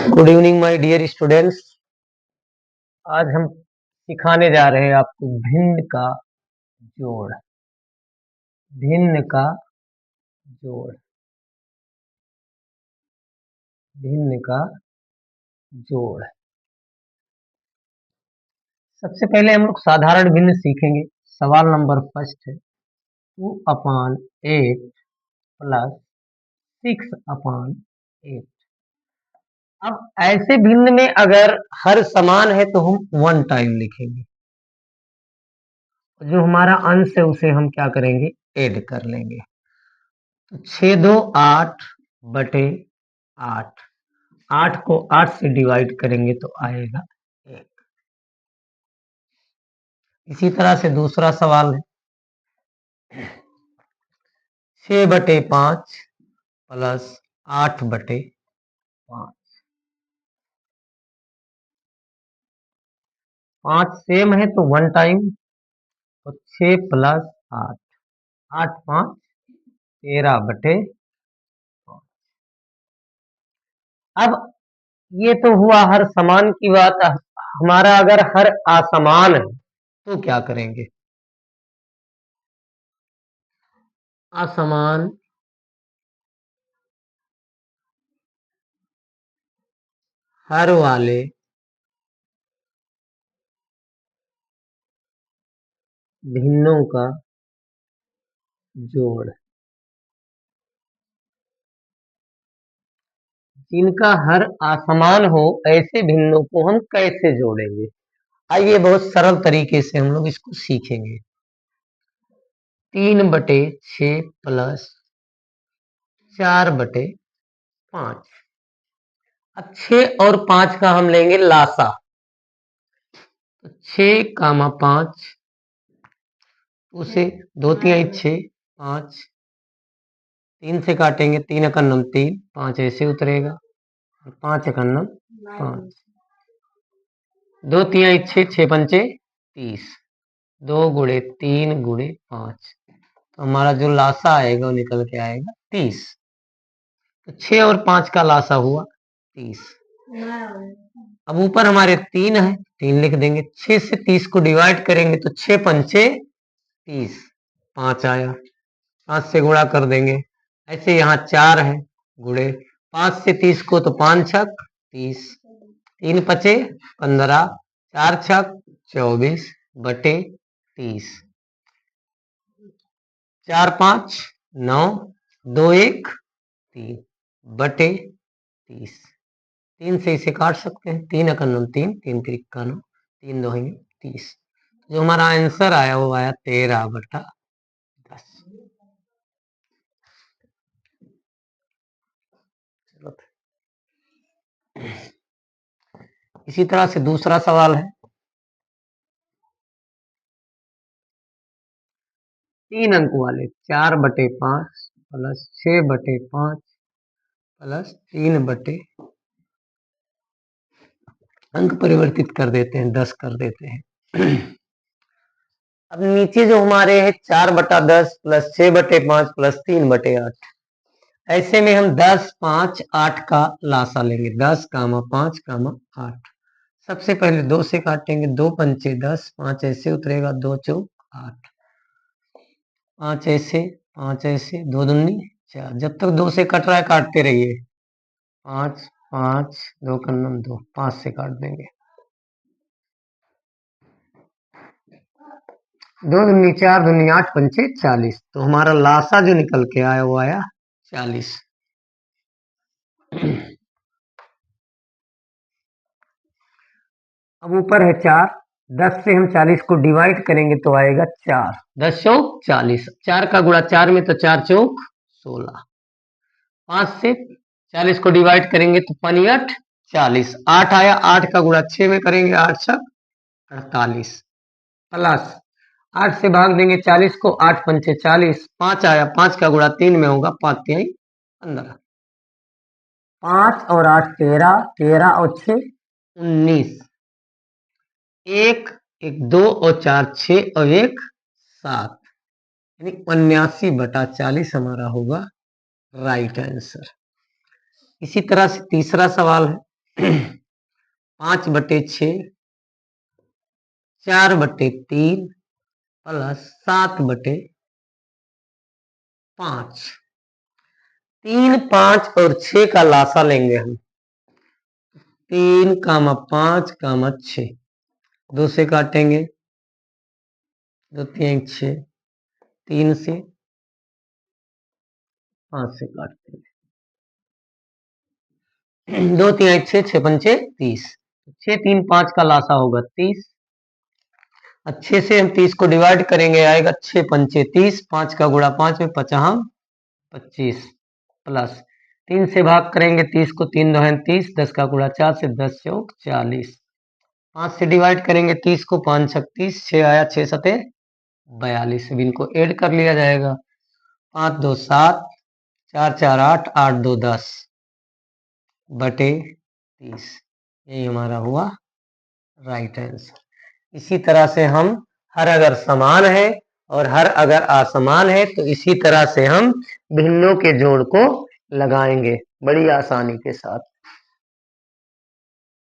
Good evening my dear students. आज हम सिखाने जा रहे हैं आपको भिन्न का जोड़। भिन्न का जोड़। भिन्न का जोड़। सबसे पहले हम लोग साधारण भिन्न सीखेंगे। सवाल नंबर फर्स्ट है 2/8 प्लस 6/8। अब ऐसे भिन्न में अगर हर समान है तो हम 1 टाइम लिखेंगे। जो हमारा अंश है उसे हम क्या करेंगे, ऐड कर लेंगे। तो 6 2 8/8। 8 को 8 से डिवाइड करेंगे तो आएगा 1। इसी तरह से दूसरा सवाल है 6/5 प्लस 8/5। 5 सेम है तो 1 टाइम, तो 6 प्लस 8, 8 5 13/5। अब ये तो हुआ हर समान की बात। हमारा अगर हर असमान है तो क्या करेंगे। असमान हर वाले भिन्नों का जोड़। जिनका हर असमान हो ऐसे भिन्नों को हम कैसे जोड़ेंगे। आइए बहुत सरल तरीके से हम लोग इसको सीखेंगे। 3/6 प्लस 4/5। अब 6 और 5 का हम लेंगे लासा। तो 6, 5 उसे 2 3 6 5, 3 से काटेंगे, 3 × 3, 5 ऐसे उतरेगा, 5 × 5, 2 3 6 6 5 30, 2 × 3 × 5, तो हमारा जो लासा आएगा वो निकल के आएगा 30। तो 6 और 5 का लासा हुआ 30। अब ऊपर हमारे 3 है, 3 लिख देंगे। 6 से 30 को डिवाइड करेंगे तो 6 पंचे 30, 5 आया, 5 से गुणा कर देंगे। ऐसे यहाँ 4 है, गुणे 5 से 30 को तो 5 छक 30, 3 पचे 15, 4 छक 24/30, 4 5 9, 2 1 3/30। 3 से इसे काट सकते हैं, 3 × 9 3, 3 × 9, 3 2 30। जो हमारा आंसर आया वो आया 13/10। इसी तरह से दूसरा सवाल है 3 अंक वाले 4/5 प्लस 6/5 प्लस 3/, अंक परिवर्तित कर देते हैं, 10 कर देते हैं। अब नीचे जो हमारे है 4/10 प्लस 6/5 प्लस 3/8। ऐसे में हम 10 5 8 का लासा लेंगे। 10, 5, 8। सबसे पहले 2 से काटेंगे, 2 पंचे 10, 5 ऐसे उतरेगा, 2 चौक 8, 5 ऐसे 5 ऐसे, 2 दूनी 4। जब तक 2 से कट रहा है काटते रहिए। 5 5, 2 × 2, 5 से काट देंगे। 2 दूनी 4, दूनी 8, पंचे 40। तो हमारा लासा जो निकल के आया वो आया 40। अब ऊपर है 4, 10 से हम 40 को डिवाइड करेंगे तो आएगा 4, 10 चौक 40, 4 का गुणा 4 में तो 4 चौक 16। 5 से 40 को डिवाइड करेंगे तो 5 40, 8 आया, 8 का गुणा 6 में करेंगे, 8 6 48 प्लस 8 से भाग देंगे 40 को, 8 पंचे 40, 5 आया, 5 का गुणा 3 में होगा, 5 3 15, 5 और 8 13, 13 और 6 19, 1 1 2 और 4 6 और 1 7, यानी 79/40 हमारा होगा राइट आंसर। इसी तरह से तीसरा सवाल है 5/6, 4/3 प्लस 7/5। 3, 5 और 6 का लासा लेंगे हम। 3, 5, 6 2 से काटेंगे, 2 3 6, 3 से 5 से काटते हैं, 2 3 6, 6 पंचे 30। 6 3 5 का लासा होगा 30। अच्छे से हम 30 को डिवाइड करेंगे, आएगा 6 पंचे 30, 5 का गुणा 5 में 5 25 प्लस 3 से भाग करेंगे 30 को, 3 2 30, 10 का गुणा 4 से 10 चौक 40। 5 से डिवाइड करेंगे 30 को, 5 छक 30, 6 आया 6 सते 42। अब इनको ऐड कर लिया जाएगा, 5 2 7, 4 4 8, 8 2 10 बटे 30। यही हमारा हुआ राइट आंसर। इसी तरह से हम हर अगर समान है और हर अगर असमान है तो इसी तरह से हम भिन्नों के जोड़ को लगाएंगे बड़ी आसानी के साथ।